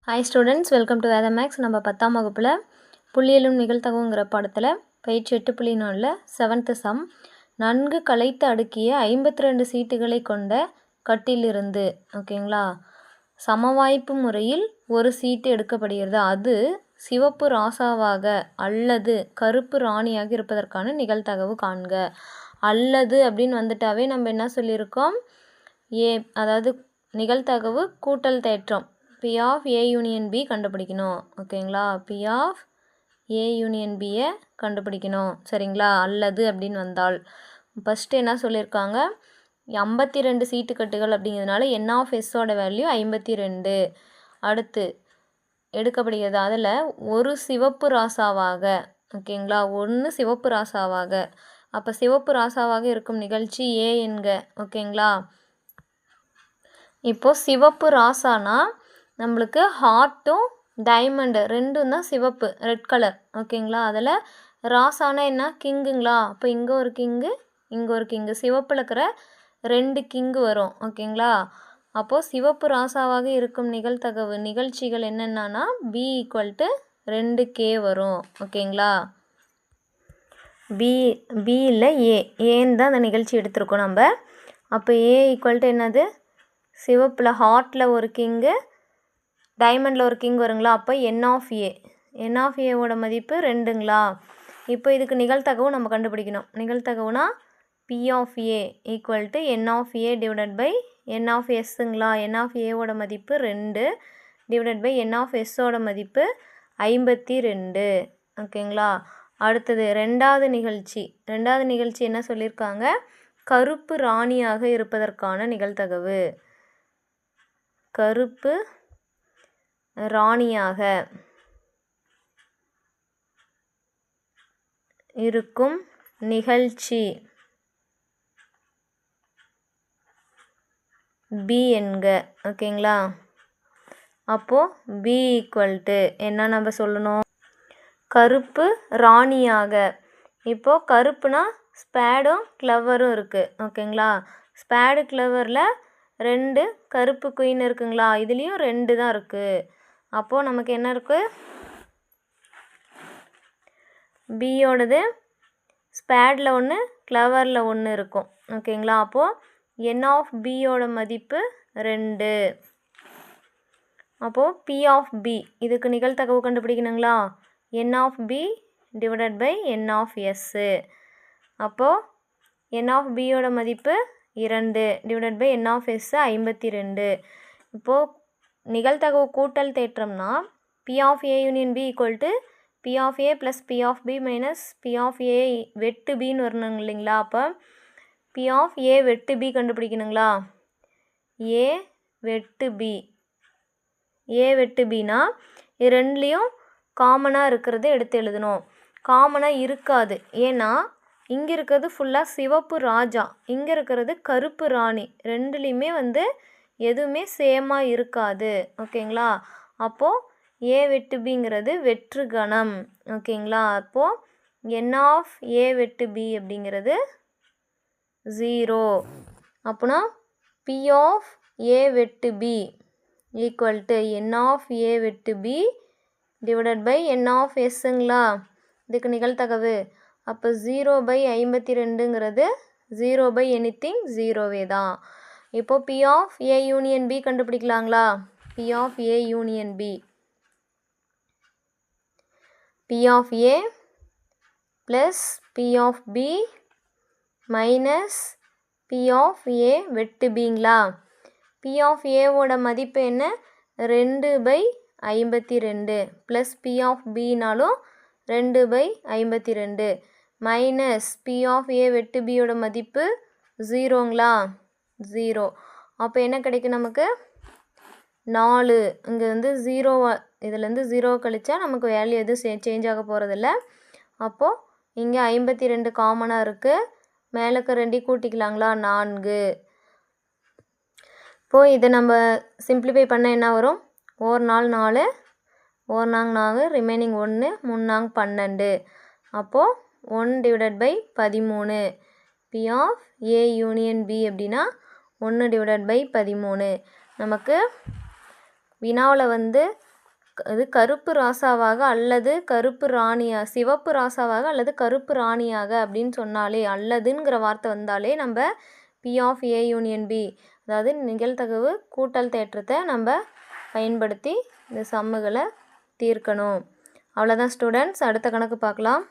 Hi students, welcome to வேத maths. நம்ம 10ஆம் வகுப்பில் புள்ளியலும் நிகழ்தகவுங்கிற பாடத்தில் பயிற்சி 8.4 7th சம் நன்கு களைத்து அடுக்கிய 52 சீட்டுகளை கொண்ட கட்டிலிருந்து ஓகேங்களா சமவாய்ப்பு முறையில் ஒரு சீட்டு எடுக்கப்படுகிறது. அது சிவப்பு ராசாவாக அல்லது கருப்பு ராணியாக இருப்பதற்கான நிகழ்தகவு காண்க. அல்லது அப்படின்னு வந்துட்டாவே நம்ம என்ன சொல்லியிருக்கோம், அதாவது நிகழ்தகவு கூட்டல் தேற்றம் P of A union B கண்டுபிடிக்கணும். ஓகேங்களா, P of A union Bயை கண்டுபிடிக்கணும். சரிங்களா, அல்லது அப்படின்னு வந்தால் ஃபஸ்ட்டு என்ன சொல்லியிருக்காங்க, 52 சீட்டு கட்டுகள் அப்படிங்கிறதுனால N of Sஓட வேல்யூ 52 அடுத்து எடுக்கப்படுகிறது. அதில் ஒரு சிவப்பு ராசாவாக ஓகேங்களா, ஒன்று சிவப்பு ராசாவாக, அப்போ சிவப்பு ராசாவாக இருக்கும் நிகழ்ச்சி A என்க. ஓகேங்களா, இப்போது சிவப்பு ராசானா நம்மளுக்கு ஹார்ட்டும் டைமண்டு ரெண்டும் தான் சிவப்பு, ரெட் கலர். ஓகேங்களா, அதில் ராசானா என்ன, கிங்குங்களா, அப்போ இங்கே ஒரு கிங்கு இங்கே ஒரு கிங்கு, சிவப்பில் இருக்கிற 2 கிங்கு வரும். ஓகேங்களா, அப்போது சிவப்பு ராசாவாக இருக்கும் நிகழ்தகவு நிகழ்ச்சிகள் என்னென்னா B = 2K வரும். ஓகேங்களா, பியில் ஏன்னு தான் அந்த நிகழ்ச்சி எடுத்திருக்கோம் நம்ம. அப்போ A = என்னது, சிவப்பில் ஹார்ட்டில் ஒரு கிங்கு டைமண்டில் ஒரு கிங் வருங்களா, அப்போ N of A. N of Aவோட மதிப்பு 2ங்களா. இப்போ இதுக்கு நிகழ்தகவு நம்ம கண்டுபிடிக்கணும். நிகழ்தகவுனா P of A = N of A / N of Sங்களா. N of Aவோட மதிப்பு 2 / N of Sஓட மதிப்பு 52. ஓகேங்களா, அடுத்தது ரெண்டாவது நிகழ்ச்சி என்ன சொல்லியிருக்காங்க, கருப்பு ராணியாக இருப்பதற்கான நிகழ்தகவு. கருப்பு ராணியாக இருக்கும் நிகழ்ச்சி B என்க. ஓகேங்களா, அப்போது B = என்ன நம்ம சொல்லணும், கருப்பு ராணியாக. இப்போது கருப்புனா ஸ்பேடும் கிளவரும் இருக்குது. ஓகேங்களா, ஸ்பேடு கிளவரில் 2 கருப்பு குயின் இருக்குங்களா, இதுலேயும் 2 தான் இருக்குது. அப்போது நமக்கு என்ன இருக்குது, பியோடது ஸ்பேடில் 1 கிளவரில் 1 இருக்கும். ஓகேங்களா, அப்போது N of Bயோட மதிப்பு 2. அப்போது P of B இதுக்கு நிகழ்தகவு கண்டுபிடிக்கணுங்களா, N of B / N of S. அப்போது N of Bயோட மதிப்பு 2 / N of S 52. இப்போது நிகழ்தகவு கூட்டல் தேற்றம்னா P of A union B = P of A + P of B - P of A வெட்டு Bன்னு வரணுங்க இல்லைங்களா. அப்போ P of A வெட்டு B கண்டுபிடிக்கணுங்களா. A வெட்டு B, A வெட்டு Bனா இது ரெண்டுலேயும் காமனாக இருக்கிறது எடுத்து எழுதணும். காமனாக இருக்காது, ஏன்னா இங்கே இருக்கிறது ஃபுல்லாக சிவப்பு ராஜா, இங்கே இருக்கிறது கருப்பு ராணி, ரெண்டுலேயுமே எதுவுமே சேமாக இருக்காது. ஓகேங்களா, அப்போது A வெட்டு Bங்கிறது வெற்று கணம். ஓகேங்களா, அப்போது N of A வெட்டு B அப்படிங்கிறது 0. அப்போனா P of A வெட்டு B = N of A வெட்டு B / N of Sங்களா. இதுக்கு நிகழ்தகவு அப்போ 0/52ங்கிறது 0 / anything 0வே தான். இப்போது P of A union B கண்டுபிடிக்கலாங்களா. P of A union B, P of A + P of B - P of A வெட்டு Bங்களா. P of Aவோட மதிப்பு என்ன, 2/52 + P of Bனாலும் 2/52 - P of A வெட்டு Bயோட மதிப்பு 0ங்களா, 0. அப்போ என்ன கிடைக்கும் நமக்கு, 4. இங்கே 0, இதுலேருந்து 0 கழிச்சா நமக்கு வேல்யூ எதுவும் சேஞ்ச் ஆக போகிறதில்ல. அப்போது இங்கே 52 காமனாக இருக்குது, மேலே இருக்க 2 கூட்டிக்கலாங்களா, 4. இப்போது இதை நம்ம சிம்பிளிஃபை பண்ண என்ன வரும், 1 4 4, 1 4 4, ரிமைனிங் 1, 3 4 12. அப்போது 1 / 13. P of A union B அப்படின்னா 1 / 13. நமக்கு வினாவில் இது கருப்பு ராசாவாக அல்லது கருப்பு ராணியாக, சிவப்பு ராசாவாக அல்லது கருப்பு ராணியாக அப்படின்னு சொன்னாலே, அல்லதுங்கிற வார்த்தை வந்தாலே நம்ம P of A union B, அதாவது நிகழ்தகவு கூட்டல் தேற்றத்தை நம்ம பயன்படுத்தி இந்த சம்முகளை தீர்க்கணும். அவ்வளோதான் ஸ்டூடெண்ட்ஸ். அடுத்த கணக்கு பார்க்கலாம்.